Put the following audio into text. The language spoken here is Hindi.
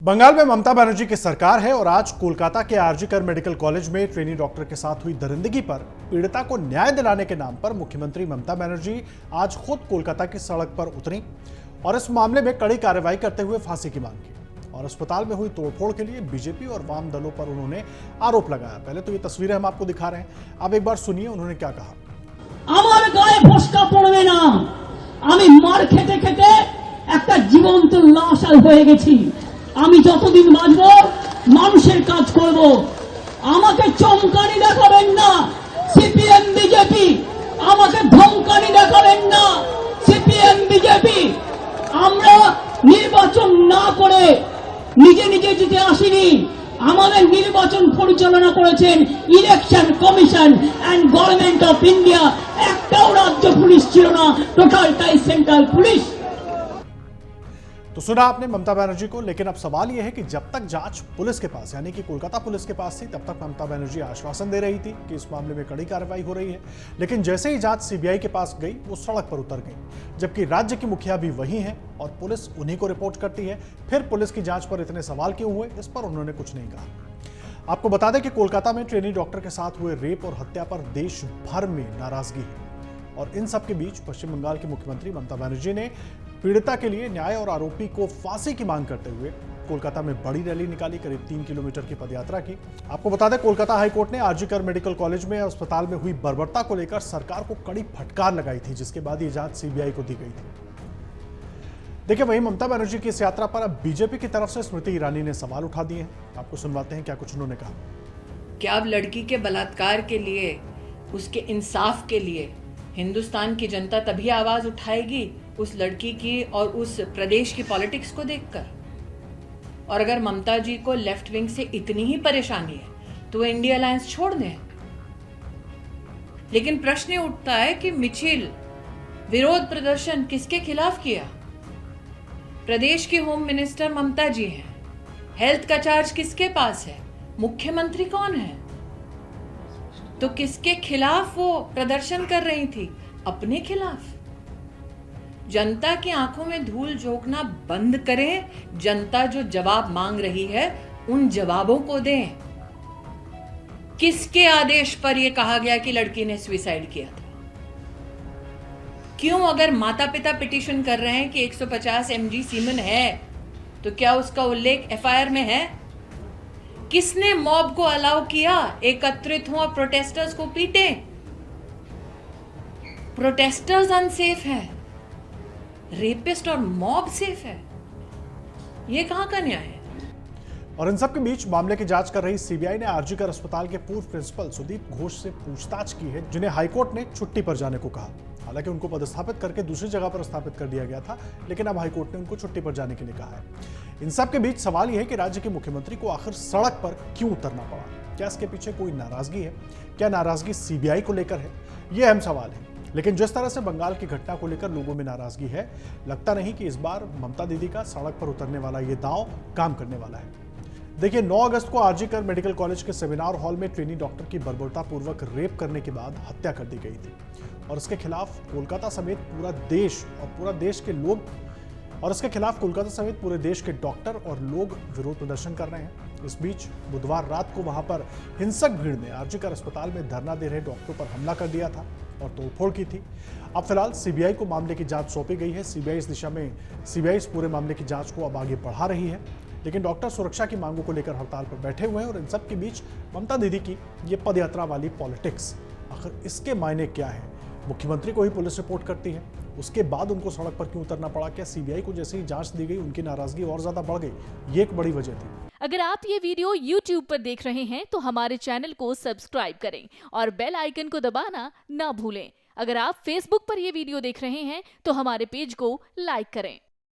बंगाल में ममता बनर्जी की सरकार है और आज कोलकाता के आरजी कर मेडिकल कॉलेज में ट्रेनी डॉक्टर के साथ हुई दरिंदगी पर पीड़िता को न्याय दिलाने के नाम पर मुख्यमंत्री ममता बनर्जी आज खुद कोलकाता की सड़क पर उतरी और इस मामले में कड़ी कार्रवाई करते हुए फांसी की मांग की और अस्पताल में हुई तोड़फोड़ के लिए बीजेपी और वाम दलों पर उन्होंने आरोप लगाया। पहले तो ये तस्वीरें हम आपको दिखा रहे हैं, आप एक बार सुनिए उन्होंने क्या कहा। আমার গায়ে ফসকা পড়বে না, আমি মার খেতে খেতে একটা জীবন্ত লাশ হয়ে গেছি। আমি যতদিন বাঁচবো মানুষের কাজ করব। আমাকে চমকানি দেখাবেন না সিপিএম বিজেপি, আমাকে ধমকানি দেখাবেন না সিপিএম বিজেপি। আমরা নির্বাচন না করে নিজে নিজে জিতে আসিনি, আমাদের নির্বাচন পরিচালনা করেছেন election commission and government of India. একটাও রাজ্য পুলিশ ছিল না, টোটালটাই সেন্ট্রাল पुलिस। तो सुना आपने ममता बनर्जी को, लेकिन अब सवाल यह है कि जब तक जांच पुलिस के पास यानी कि कोलकाता पुलिस के पास थी तब तक ममता बनर्जी आश्वासन दे रही थी कि इस मामले में कड़ी कार्रवाई हो रही है, लेकिन जैसे ही जांच सीबीआई के पास गई वो सड़क पर उतर गई, जबकि राज्य की मुखिया भी वही है और पुलिस उन्हीं को रिपोर्ट करती है। फिर पुलिस की जांच पर इतने सवाल क्यों हुए, इस पर उन्होंने कुछ नहीं कहा। आपको बता दें कि कोलकाता में ट्रेनी डॉक्टर के साथ हुए रेप और हत्या पर देश भर में नाराजगी है और इन सब के बीच पश्चिम बंगाल की मुख्यमंत्री ममता बनर्जी ने पीड़िता के लिए न्याय और आरोपी को फांसी की मांग करते हुए कोलकाता में बड़ी रैली निकाली, करीब 3 किलोमीटर की पदयात्रा की। आपको बता दें कोलकाता हाईकोर्ट ने आरजी कर मेडिकल कॉलेज में अस्पताल में हुई बर्बरता को लेकर सरकार को कड़ी फटकार लगाई थी, जिसके बाद ये जांच सीबीआई को दी गई थी। देखिए वहीं ममता बनर्जी की इस यात्रा पर अब बीजेपी की तरफ से स्मृति ईरानी ने सवाल उठा दिए हैं। आपको सुनवाते हैं क्या कुछ उन्होंने कहा। क्या अब लड़की के बलात्कार के लिए, उसके इंसाफ के लिए हिंदुस्तान की जनता तभी आवाज उठाएगी उस लड़की की और उस प्रदेश की पॉलिटिक्स को देखकर? और अगर ममता जी को लेफ्ट विंग से इतनी ही परेशानी है तो वो इंडिया अलायंस छोड़ दें। लेकिन प्रश्न उठता है कि मिचिल विरोध प्रदर्शन किसके खिलाफ किया? प्रदेश की होम मिनिस्टर ममता जी हैं, हेल्थ का चार्ज किसके पास है, मुख्यमंत्री कौन है? तो किसके खिलाफ वो प्रदर्शन कर रही थी? अपने खिलाफ। जनता की आंखों में धूल झोंकना बंद करें, जनता जो जवाब मांग रही है उन जवाबों को दें। किसके आदेश पर यह कहा गया कि लड़की ने सुसाइड किया था? क्यों अगर माता पिता पिटीशन कर रहे हैं कि 150 mg सीमेन है तो क्या उसका उल्लेख एफआईआर में है? किसने मॉब को अलाउ किया एकत्रित हो और प्रोटेस्टर्स को पीटे? प्रोटेस्टर्स अनसेफ है, रेपिस्ट और मॉब सेफ है। यह कहां का न्याय है? और इन सब के बीच मामले की जांच कर रही सीबीआई ने आरजी कर अस्पताल के पूर्व प्रिंसिपल सुदीप घोष से पूछताछ की है, जिन्हें हाईकोर्ट ने छुट्टी पर जाने को कहा। हालांकि उनको पदस्थापित करके दूसरी जगह पर स्थापित कर दिया गया था, लेकिन अब हाईकोर्ट ने उनको छुट्टी पर जाने के लिए कहा है। इन सब के बीच सवाल यह है कि राज्य के मुख्यमंत्री को आखिर सड़क पर क्यों उतरना पड़ा? क्या इसके पीछे कोई नाराजगी है? क्या नाराजगी सीबीआई को लेकर है? ये अहम सवाल है। लेकिन जिस तरह से बंगाल की घटना को लेकर लोगों में नाराजगी है, लगता नहीं कि इस बार ममता दीदी का सड़क पर उतरने वाला ये दांव काम करने वाला है। देखिए 9 अगस्त को आरजी कर मेडिकल कॉलेज के सेमिनार हॉल में ट्रेनी डॉक्टर की बर्बरतापूर्वक रेप करने के बाद हत्या कर दी गई थी और इसके खिलाफ कोलकाता समेत पूरा देश और पूरे देश के डॉक्टर और लोग विरोध प्रदर्शन कर रहे हैं। इस बीच बुधवार रात को वहां पर हिंसक भीड़ ने आरजी कर अस्पताल में धरना दे रहे डॉक्टरों पर हमला कर दिया था और तोड़फोड़ की थी। अब फिलहाल सीबीआई को मामले की जांच सौंपी गई है। सीबीआई इस पूरे मामले की जांच को अब आगे बढ़ा रही है, लेकिन डॉक्टर सुरक्षा की मांगों को लेकर हड़ताल पर बैठे हुए हैं और इन सब के बीच ममता दीदी की ये पदयात्रा वाली पॉलिटिक्स, आखिर इसके मायने क्या है? मुख्यमंत्री को ही पुलिस रिपोर्ट करती है, उसके बाद उनको सड़क पर क्यों उतरना पड़ा? क्या सीबीआई को जैसे ही जांच दी गई उनकी नाराजगी और ज्यादा बढ़ गई? ये एक बड़ी वजह थी। अगर आप ये वीडियो YouTube पर देख रहे हैं तो हमारे चैनल को सब्सक्राइब करें और बेल आइकन को दबाना ना भूलें। अगर आप Facebook पर ये वीडियो देख रहे हैं तो हमारे पेज को लाइक करें।